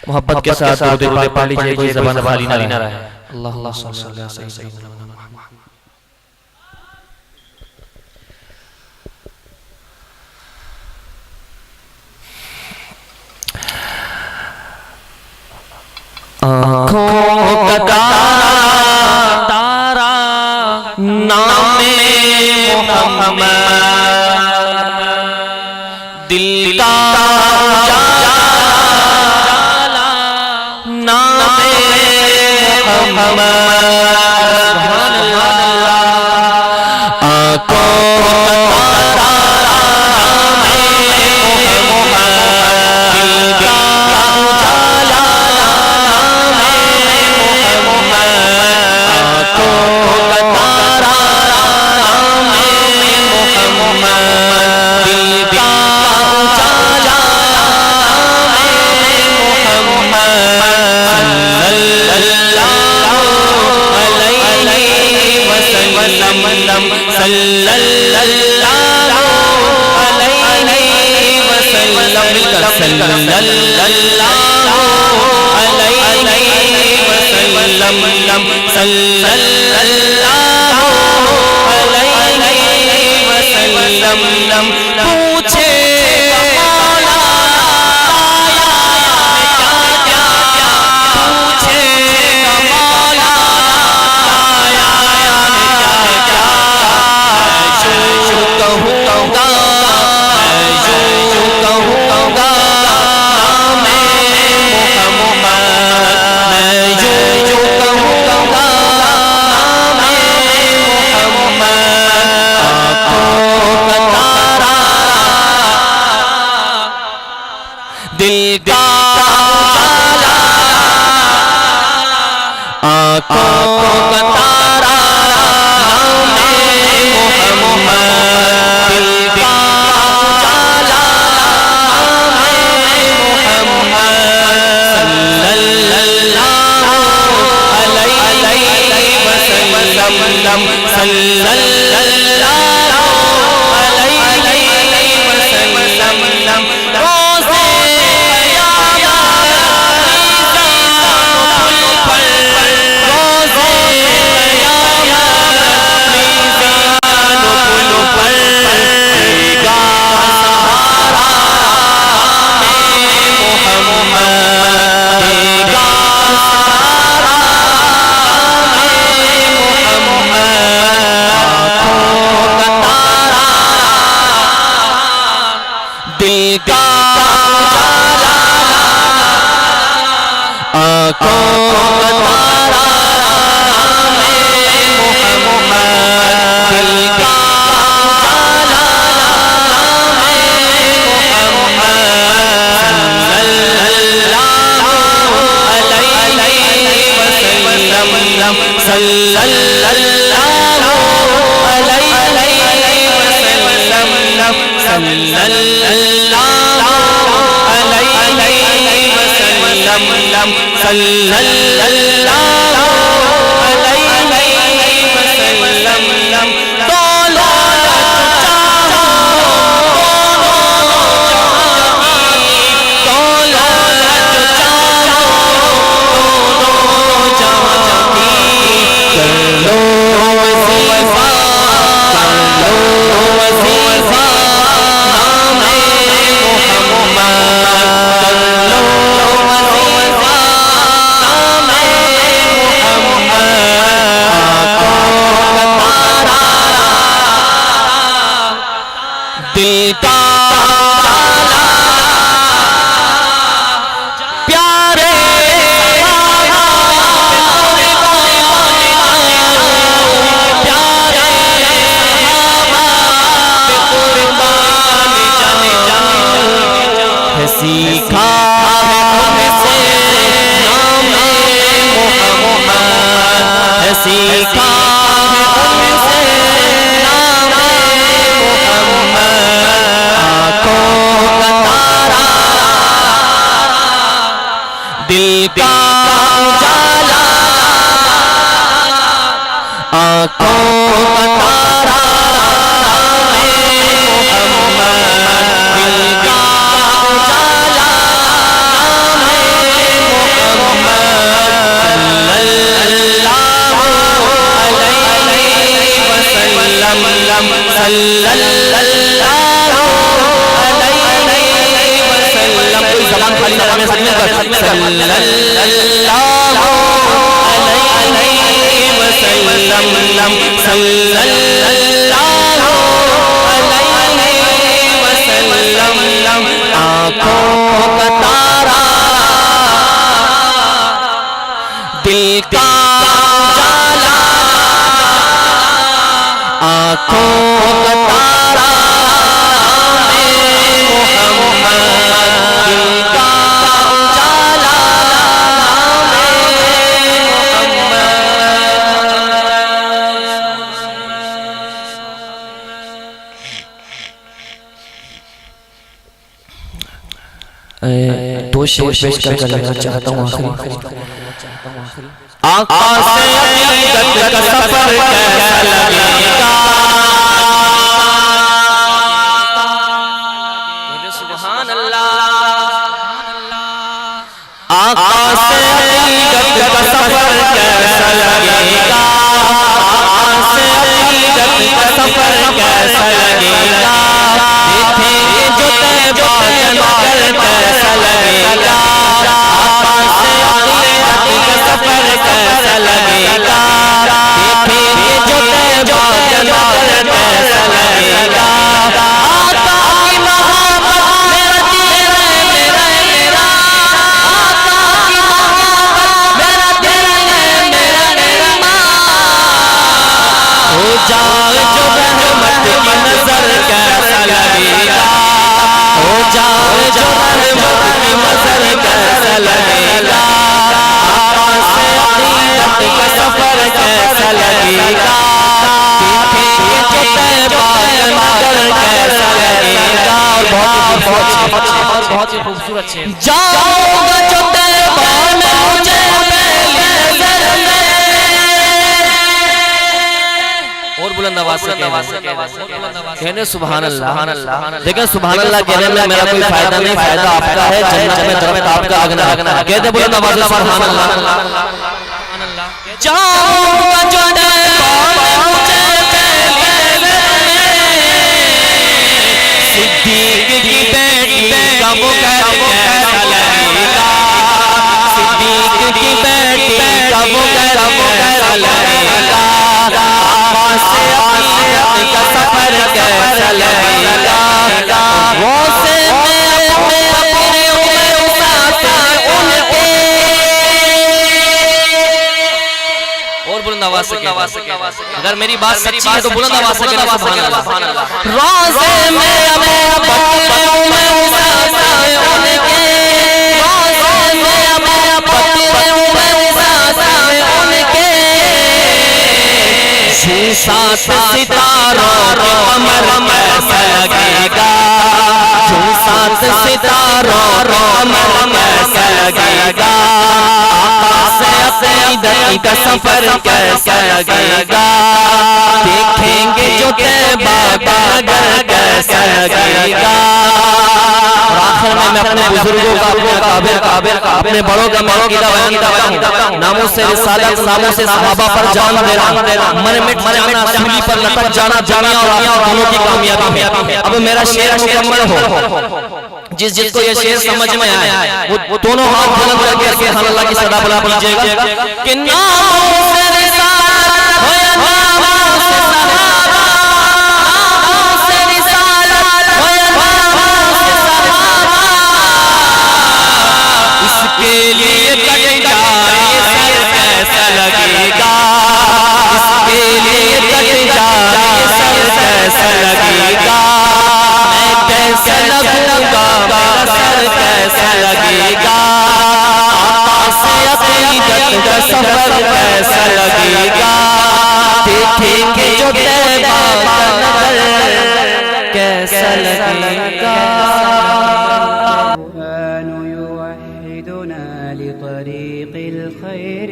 محبت کے ساتھ درود پاک پڑھ لیجئے، کوئی زبان خالی نہ رہے۔ اللہ صلی اللہ علیہ وسلم۔ آنکھوں کا تارا نام محمد، دل کا اجالا نام محمد، آنکھوں کا زبان خالی نہ رہے صلی اللہ علیہ وسلم صلی اللہ علیہ وسلم آنکھوں کا تارا دل کا جالا آنکھوں کا تارا محمد دل کا جالا دو شعر پیش کر لینا چاہتا ہوں آخری آقا سے عقیدت کا سفر کیسا لگے گا سبحان اللہ آقا سے عقیدت کا سفر کیسا لگے گا آقا سے عقیدت کا سفر کیسا لگے گا دیکھیں جو طیبہ کا نگر کیسا لگے گا آقا سے عقیدت کا سفر کیسا لگے گا دیکھیں جو طیبہ کا نگر کیسا لگے گا آقا کی محبت میرا دل ہے میرا آقا کی محبت میرا دل ہے میرا ہو جائے جو رحمت کی نظر کیسا لگے گا ہو جائے جو رحمت کی نظر کیسا لگے گا آقا سے عقیدت کا سفر کیسا لگے گا دیکھیں جو طیبہ کا نگر کیسا لگے گا اور بہت ہی خوبصورت ہے جاؤں گا جو طیبہ میں مجھے پہلے نظر میں اور بلند آواز سے کہنے سبحان اللہ لیکن سبحان اللہ کہنے میں میرا کوئی فائدہ نہیں فائدہ آپ کا ہے جنت میں درخت آپ کا اگنا کہتے بلند آواز سے سبحان اللہ جاؤں گا جو طیبہ مجھے پہلے صدیق کی بیٹی کا مگر کیسا لگے گا صدیق کی بیٹی کا مگر کیسا لگے گا آقا سے عقیدت کا سفر کیسا لگے گا وہ سے میں اپنے مسافر ان کے اور بلند آواز سے اگر میری بات سچی ہے تو بلند آواز سے کہنا سبحان اللہ روزے میں اپنے مسافر ان کے روزے میں اپنے مسافر ان کے ساتھ ستاروں کے قمر کیسا لگے گا ساتھ ستاروں کے قمر کیسا لگے گا آقا سے عقیدت کا سفر کیسا لگے گا دیکھیں گے جو طیبہ کا نگر کیسا لگے گا اور آخر میں اپنے بزرگوں کا اپنے بڑوں کا میں عقیدہ بیان کرتا ہوں ناموں سے رسالت ناموں سے صحابہ پر جان دے رہا من مٹ جانا سولی پر لٹک جانا دنیا اور آخرت دونوں کی کامیابی ہے اب میرا شعر مکمل ہو جس کو یہ شعر سمجھ میں آئے وہ دونوں ہاتھ بلند کر کے سبحان اللہ کی صدا بلا کیجئے گا کہ ناموں سے رسالت ہو یا ناموں سے صحابہ ناموں سے رسالت ہو یا ناموں سے صحابہ اس کے لیے کٹ جائے سر کیسا لگے گا اس کے لیے کٹ جائے سر کیسا لگے گا میں کیسے لگوں گا میرا سر کیسا لگے گا آقا سے عقیدت کا سفر کیسا لگے گا دیکھیں گے جو طیبہ کا نگر کیسا لگے گا القرآن يوحدنا لطريق الخير